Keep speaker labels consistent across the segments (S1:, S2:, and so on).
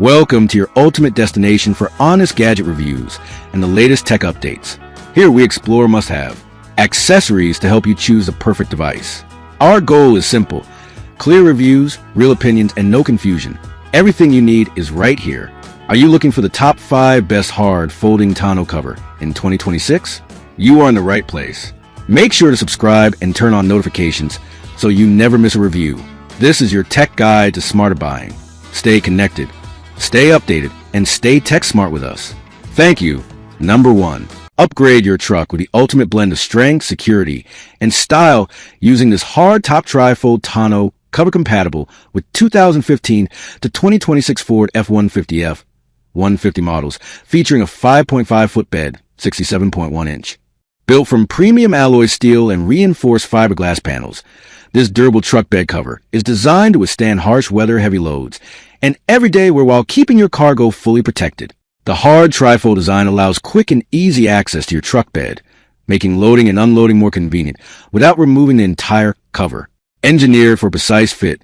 S1: Welcome to your ultimate destination for honest gadget reviews and the latest tech updates. Here we explore must-have accessories to help you choose the perfect device. Our goal is simple: clear reviews, real opinions, and no confusion. Everything you need is right here. Are you looking for the top 5 best hard folding tonneau cover in 2026? You are in the right place. Make sure to subscribe and turn on notifications so you never miss a review. This is your tech guide to smarter buying. Stay connected, stay updated, and stay tech smart with us. Thank you. Number 1. Upgrade your truck with the ultimate blend of strength, security, and style using this hard-top trifold tonneau cover compatible with 2015 to 2026 Ford F-150 150 models, featuring a 5.5-foot bed, 67.1 inch. Built from premium alloy steel and reinforced fiberglass panels, this durable truck bed cover is designed to withstand harsh weather, heavy loads, and everyday wear while keeping your cargo fully protected. The hard trifold design allows quick and easy access to your truck bed, making loading and unloading more convenient without removing the entire cover. Engineered for precise fit,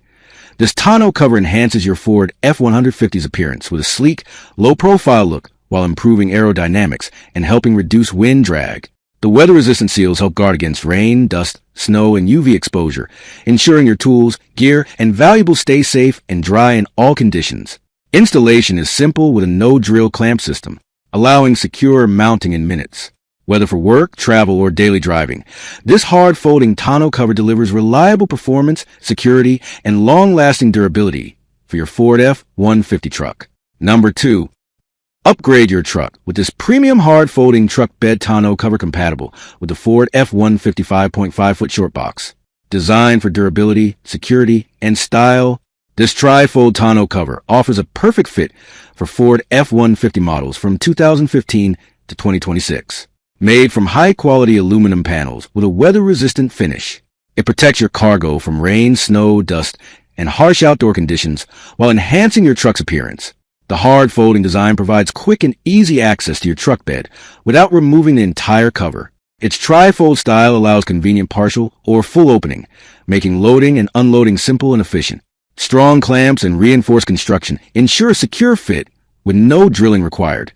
S1: this tonneau cover enhances your Ford F-150's appearance with a sleek, low-profile look while improving aerodynamics and helping reduce wind drag. The weather-resistant seals help guard against rain, dust, snow, and UV exposure, ensuring your tools, gear, and valuables stay safe and dry in all conditions. Installation is simple with a no-drill clamp system, allowing secure mounting in minutes. Whether for work, travel, or daily driving, this hard-folding tonneau cover delivers reliable performance, security, and long-lasting durability for your Ford F-150 truck. Number 2. Upgrade your truck with this premium hard-folding truck bed tonneau cover compatible with the Ford F-150 5.5-foot short box. Designed for durability, security, and style, this trifold tonneau cover offers a perfect fit for Ford F-150 models from 2015 to 2026. Made from high-quality aluminum panels with a weather-resistant finish, it protects your cargo from rain, snow, dust, and harsh outdoor conditions while enhancing your truck's appearance. The hard-folding design provides quick and easy access to your truck bed without removing the entire cover. Its trifold style allows convenient partial or full opening, making loading and unloading simple and efficient. Strong clamps and reinforced construction ensure a secure fit with no drilling required,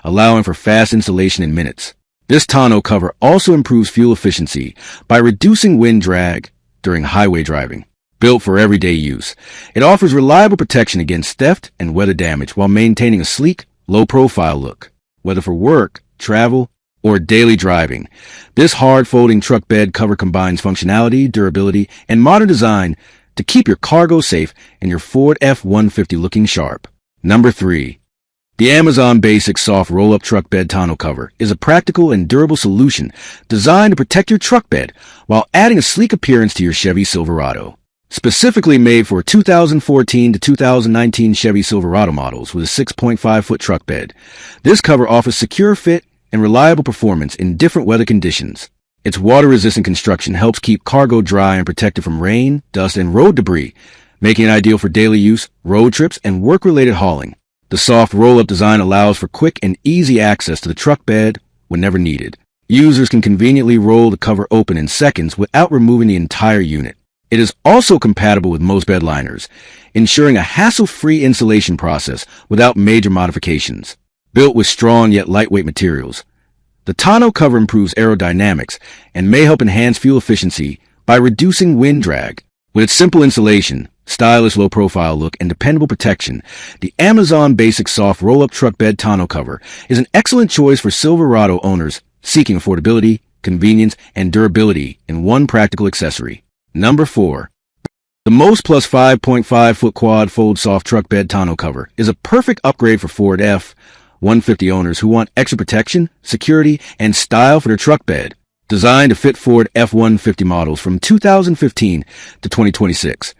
S1: allowing for fast installation in minutes. This tonneau cover also improves fuel efficiency by reducing wind drag during highway driving. Built for everyday use, it offers reliable protection against theft and weather damage while maintaining a sleek, low-profile look. Whether for work, travel, or daily driving, this hard-folding truck bed cover combines functionality, durability, and modern design to keep your cargo safe and your Ford F-150 looking sharp. Number 3. The Amazon Basic Soft Roll-Up Truck Bed Tonneau Cover is a practical and durable solution designed to protect your truck bed while adding a sleek appearance to your Chevy Silverado. Specifically made for 2014 to 2019 Chevy Silverado models with a 6.5-foot truck bed, this cover offers secure fit and reliable performance in different weather conditions. Its water-resistant construction helps keep cargo dry and protected from rain, dust, and road debris, making it ideal for daily use, road trips, and work-related hauling. The soft roll-up design allows for quick and easy access to the truck bed whenever needed. Users can conveniently roll the cover open in seconds without removing the entire unit. It is also compatible with most bed liners, ensuring a hassle-free installation process without major modifications. Built with strong yet lightweight materials, the tonneau cover improves aerodynamics and may help enhance fuel efficiency by reducing wind drag. With its simple installation, stylish low-profile look, and dependable protection, the Amazon Basic Soft Roll-Up Truck Bed Tonneau Cover is an excellent choice for Silverado owners seeking affordability, convenience, and durability in one practical accessory. Number 4. The Most Plus 5.5-foot Quad Fold Soft Truck Bed Tonneau Cover is a perfect upgrade for Ford F-150 owners who want extra protection, security, and style for their truck bed. Designed to fit Ford F-150 models from 2015 to 2026,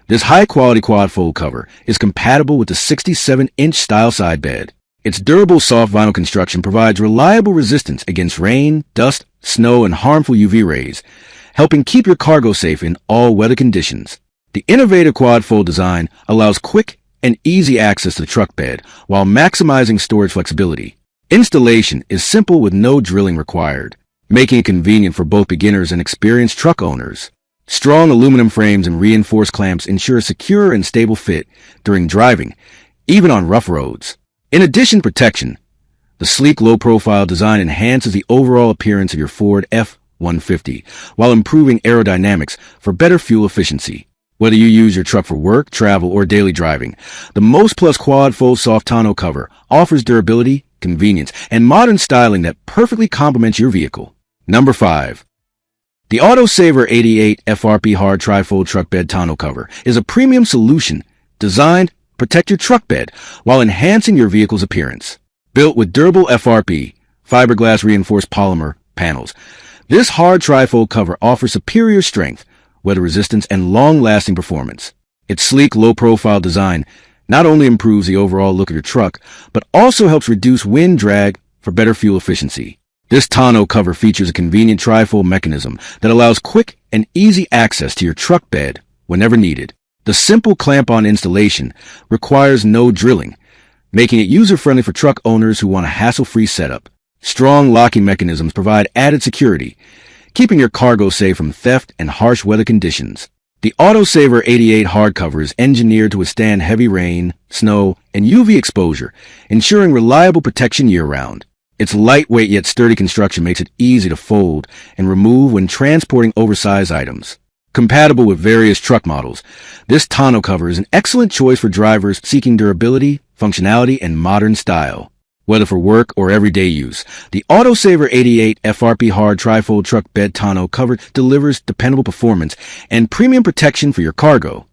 S1: this high-quality quad-fold cover is compatible with the 67-inch style side bed. Its durable soft vinyl construction provides reliable resistance against rain, dust, snow, and harmful UV rays, helping keep your cargo safe in all weather conditions. The innovative quad-fold design allows quick and easy access to the truck bed while maximizing storage flexibility. Installation is simple with no drilling required, making it convenient for both beginners and experienced truck owners. Strong aluminum frames and reinforced clamps ensure a secure and stable fit during driving, even on rough roads. In addition to protection, the sleek low-profile design enhances the overall appearance of your Ford F-150 while improving aerodynamics for better fuel efficiency. Whether you use your truck for work, travel, or daily driving, the Most Plus Quad Fold Soft Tonneau cover offers durability, convenience, and modern styling that perfectly complements your vehicle. Number 5. The AutoSaver 88 FRP Hard Trifold Truck Bed Tonneau Cover is a premium solution designed to protect your truck bed while enhancing your vehicle's appearance. Built with durable FRP, fiberglass reinforced polymer panels, this hard trifold cover offers superior strength, weather resistance, and long-lasting performance. Its sleek, low-profile design not only improves the overall look of your truck, but also helps reduce wind drag for better fuel efficiency. This tonneau cover features a convenient trifold mechanism that allows quick and easy access to your truck bed whenever needed. The simple clamp-on installation requires no drilling, making it user-friendly for truck owners who want a hassle-free setup. Strong locking mechanisms provide added security, keeping your cargo safe from theft and harsh weather conditions. The AutoSaver 88 hardcover is engineered to withstand heavy rain, snow, and UV exposure, ensuring reliable protection year-round. Its lightweight yet sturdy construction makes it easy to fold and remove when transporting oversized items. Compatible with various truck models, this tonneau cover is an excellent choice for drivers seeking durability, functionality, and modern style. Whether for work or everyday use, the AutoSaver 88 FRP Hard Trifold Truck Bed Tonneau cover delivers dependable performance and premium protection for your cargo.